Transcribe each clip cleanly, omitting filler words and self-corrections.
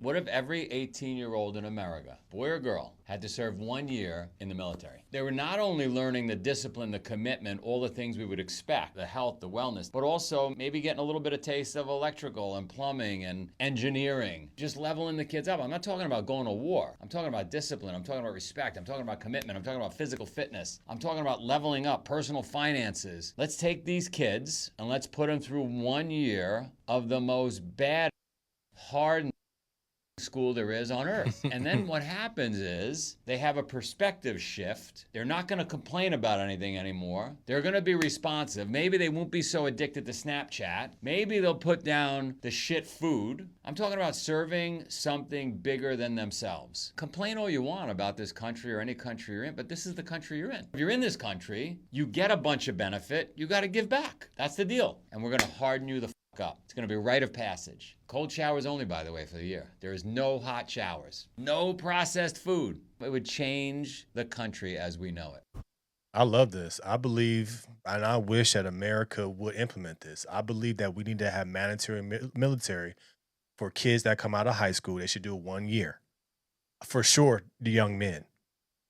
What if every 18-year-old in America, boy or girl, had to serve 1 year in the military? They were not only learning the discipline, the commitment, all the things we would expect, the health, the wellness, but also maybe getting a little bit of taste of electrical and plumbing and engineering, just leveling the kids up. I'm not talking about going to war. I'm talking about discipline. I'm talking about respect. I'm talking about commitment. I'm talking about physical fitness. I'm talking about leveling up, personal finances. Let's take these kids and let's put them through 1 year of the most bad, hard school there is on earth. And then what happens is they have a perspective shift. They're not going to complain about anything anymore. They're going to be responsive. Maybe they won't be so addicted to Snapchat. Maybe they'll put down the shit food. I'm talking about serving something bigger than themselves. Complain all you want about this country or any country you're in, but this is the country you're in. If you're in this country, you get a bunch of benefit. You got to give back. That's the deal. And we're going to harden you the up. It's going to be a rite of passage. Cold showers only, by the way, for the year. There is no hot showers, no processed food. It would change the country as we know it. I love this. I believe, and I wish that America would implement this. I believe that we need to have mandatory military for kids that come out of high school. They should do it 1 year. For sure, the young men.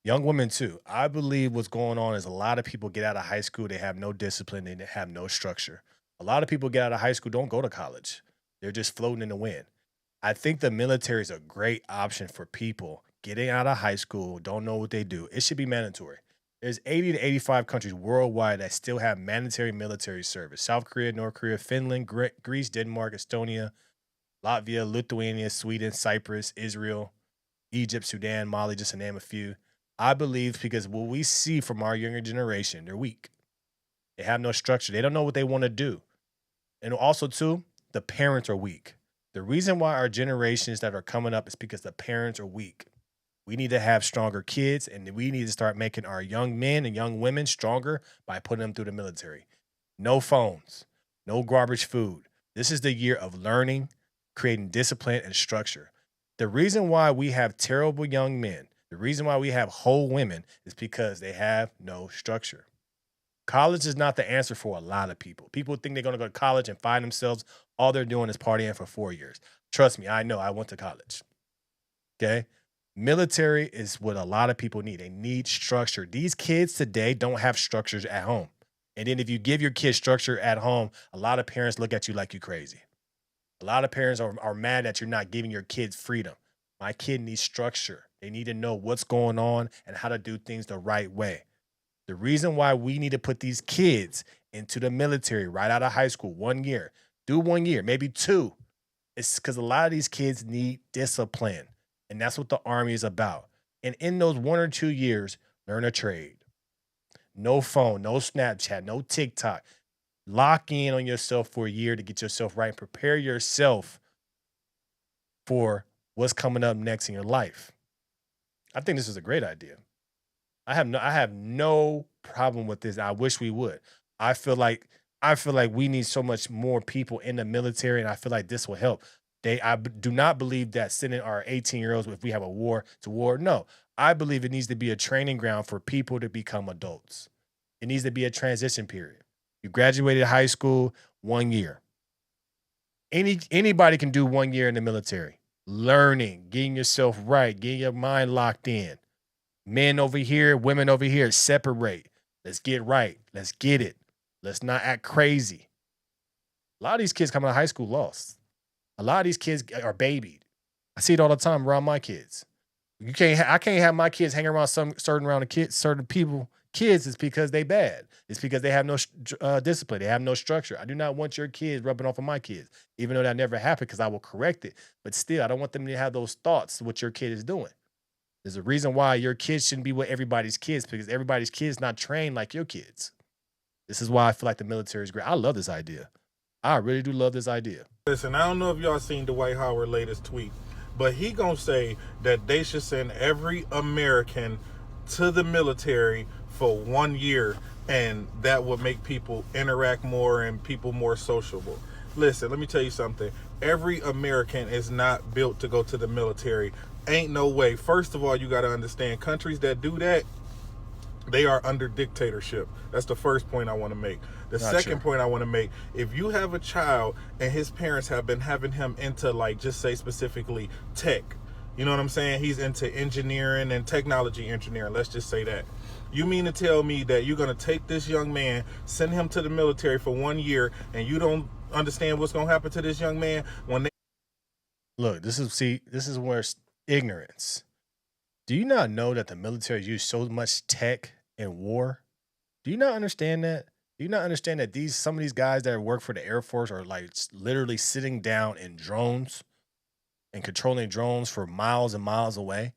Young women too. I believe what's going on is a lot of people get out of high school, they have no discipline, they have no structure. A lot of people get out of high school, don't go to college. They're just floating in the wind. I think the military is a great option for people getting out of high school, don't know what they do. It should be mandatory. There's 80 to 85 countries worldwide that still have mandatory military service. South Korea, North Korea, Finland, Greece, Denmark, Estonia, Latvia, Lithuania, Sweden, Cyprus, Israel, Egypt, Sudan, Mali, just to name a few. I believe because what we see from our younger generation, they're weak. They have no structure. They don't know what they want to do. And also, too, the parents are weak. The reason why our generations that are coming up is because the parents are weak. We need to have stronger kids, and we need to start making our young men and young women stronger by putting them through the military. No phones, no garbage food. This is the year of learning, creating discipline and structure. The reason why we have terrible young men, the reason why we have whole women is because they have no structure. College is not the answer for a lot of people. People think they're going to go to college and find themselves. All they're doing is partying for 4 years. Trust me, I know. I went to college. Okay? Military is what a lot of people need. They need structure. These kids today don't have structures at home. And then if you give your kids structure at home, a lot of parents look at you like you're crazy. A lot of parents are mad that you're not giving your kids freedom. My kid needs structure. They need to know what's going on and how to do things the right way. The reason why we need to put these kids into the military right out of high school, 1 year, do 1 year, maybe two, is because a lot of these kids need discipline. And that's what the Army is about. And in those 1 or 2 years, learn a trade. No phone, no Snapchat, no TikTok. Lock in on yourself for a year to get yourself right. Prepare yourself for what's coming up next in your life. I think this is a great idea. I have no problem with this. I wish we would. I feel like we need so much more people in the military, and I feel like this will help. I do not believe that sending our 18-year-olds, if we have a war, to war. No, I believe it needs to be a training ground for people to become adults. It needs to be a transition period. You graduated high school, 1 year. Anybody can do 1 year in the military. Learning, getting yourself right, getting your mind locked in. Men over here, women over here, separate. Let's get right. Let's get it. Let's not act crazy. A lot of these kids coming out of high school lost. A lot of these kids are babied. I see it all the time around my kids. I can't have my kids hang around certain people. Kids is because they bad. It's because they have no discipline. They have no structure. I do not want your kids rubbing off on my kids, even though that never happened because I will correct it. But still, I don't want them to have those thoughts what your kid is doing. There's a reason why your kids shouldn't be with everybody's kids because everybody's kids not trained like your kids. This is why I feel like the military is great. I love this idea. I really do love this idea. Listen, I don't know if y'all seen Dwight Howard latest tweet, but he gonna say that they should send every American to the military for 1 year, and that would make people interact more and people more sociable. Listen, let me tell you something. Every American is not built to go to the military. Ain't no way. First of all, you got to understand countries that do that, They are under dictatorship. That's the first point I want to make. The Not second true. point I want to make, if you have a child and his parents have been having him into, like, just say specifically tech, you know what I'm saying? He's into engineering and technology engineering. Let's just say that. You mean to tell me that you're going to take this young man, send him to the military for 1 year, and you don't understand what's going to happen to this young man when they Look, this is where it's ignorance. Do you not know that the military use so much tech in war? Do you not understand that? Do you not understand that some of these guys that work for the Air Force are like literally sitting down in drones and controlling drones for miles and miles away?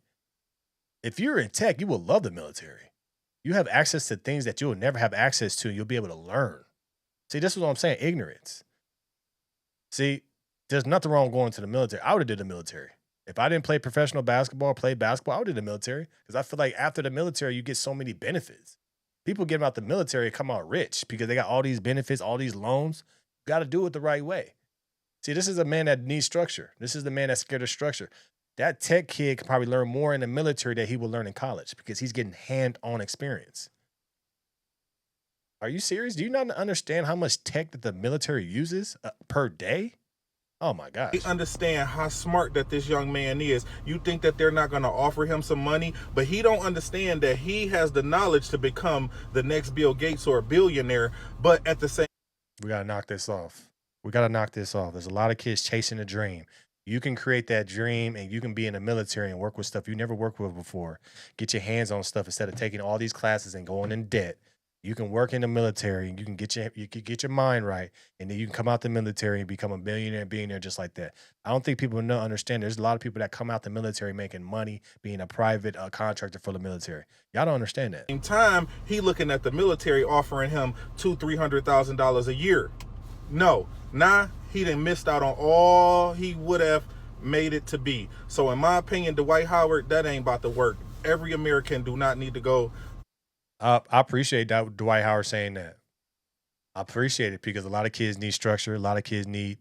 If you're in tech, you will love the military. You have access to things that you will never have access to, and you'll be able to learn. See, this is what I'm saying, ignorance. See, there's nothing wrong with going to the military. I would have did the military. If I didn't play professional basketball or play basketball, I would have did the military because I feel like after the military, you get so many benefits. People get out the military and come out rich because they got all these benefits, all these loans. You got to do it the right way. See, this is a man that needs structure. This is the man that's scared of structure. That tech kid can probably learn more in the military than he will learn in college because he's getting hand-on experience. Are you serious? Do you not understand how much tech that the military uses per day? Oh my gosh. understand how smart that this young man is, you think that they're not going to offer him some money, but he don't understand that he has the knowledge to become the next Bill Gates or a billionaire, but at the same We got to knock this off. We got to knock this off. There's a lot of kids chasing a dream. You can create that dream and you can be in the military and work with stuff you never worked with before. Get your hands on stuff instead of taking all these classes and going in debt. You can work in the military and you can get your mind right, and then you can come out the military and become a billionaire just like that. I don't think people understand. There's a lot of people that come out the military making money, being a private contractor for the military. Y'all don't understand that. time, he looking at the military offering him $200,000-$300,000 a year. No, he done missed out on all he would have made it to be. So in my opinion, Dwight Howard, that ain't about to work. Every American do not need to go. I appreciate that Dwight Howard saying that. I appreciate it because a lot of kids need structure. A lot of kids need,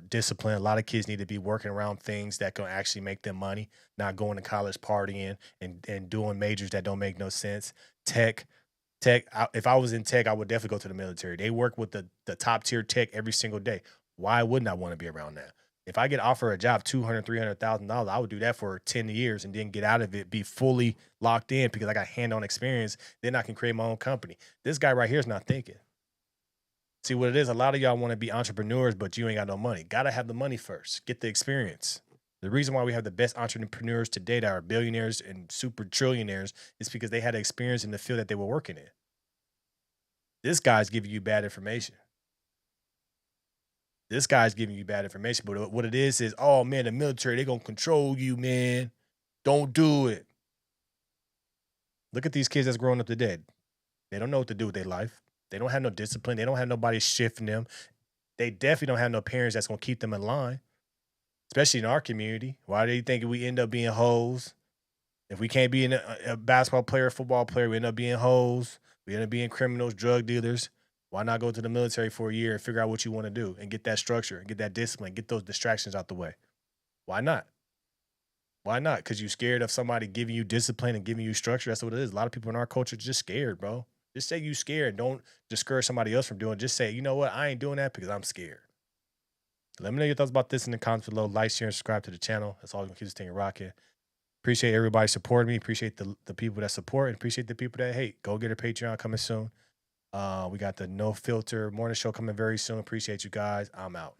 discipline. A lot of kids need to be working around things that can actually make them money, not going to college partying and doing majors that don't make no sense. Tech. If I was in tech, I would definitely go to the military. They work with the top tier tech every single day. Why wouldn't I want to be around that? If I get offered a job, $200,000, $300,000, I would do that for 10 years and then get out of it, be fully locked in because I got hand-on experience. Then I can create my own company. This guy right here is not thinking. See what it is? A lot of y'all want to be entrepreneurs, but you ain't got no money. Got to have the money first. Get the experience. The reason why we have the best entrepreneurs today that are billionaires and super trillionaires is because they had experience in the field that they were working in. This guy's giving you bad information. This guy's giving you bad information, but what it is, oh man, the military, they're going to control you, man. Don't do it. Look at these kids that's growing up today. They don't know what to do with their life. They don't have no discipline. They don't have nobody shifting them. They definitely don't have no parents that's going to keep them in line, especially in our community. Why do you think we end up being hoes? If we can't be a basketball player, football player, we end up being hoes. We end up being criminals, drug dealers. Why not go to the military for a year and figure out what you want to do and get that structure and get that discipline, get those distractions out the way? Why not? Why not? Because you're scared of somebody giving you discipline and giving you structure. That's what it is. A lot of people in our culture are just scared, bro. Just say you scared. Don't discourage somebody else from doing it. Just say, you know what? I ain't doing that because I'm scared. Let me know your thoughts about this in the comments below. Like, share, and subscribe to the channel. That's all going to keep this thing rocking. Appreciate everybody supporting me. Appreciate the people that support and appreciate the people that hate. Go get a Patreon coming soon. We got the No Filter Morning Show coming very soon. Appreciate you guys. I'm out.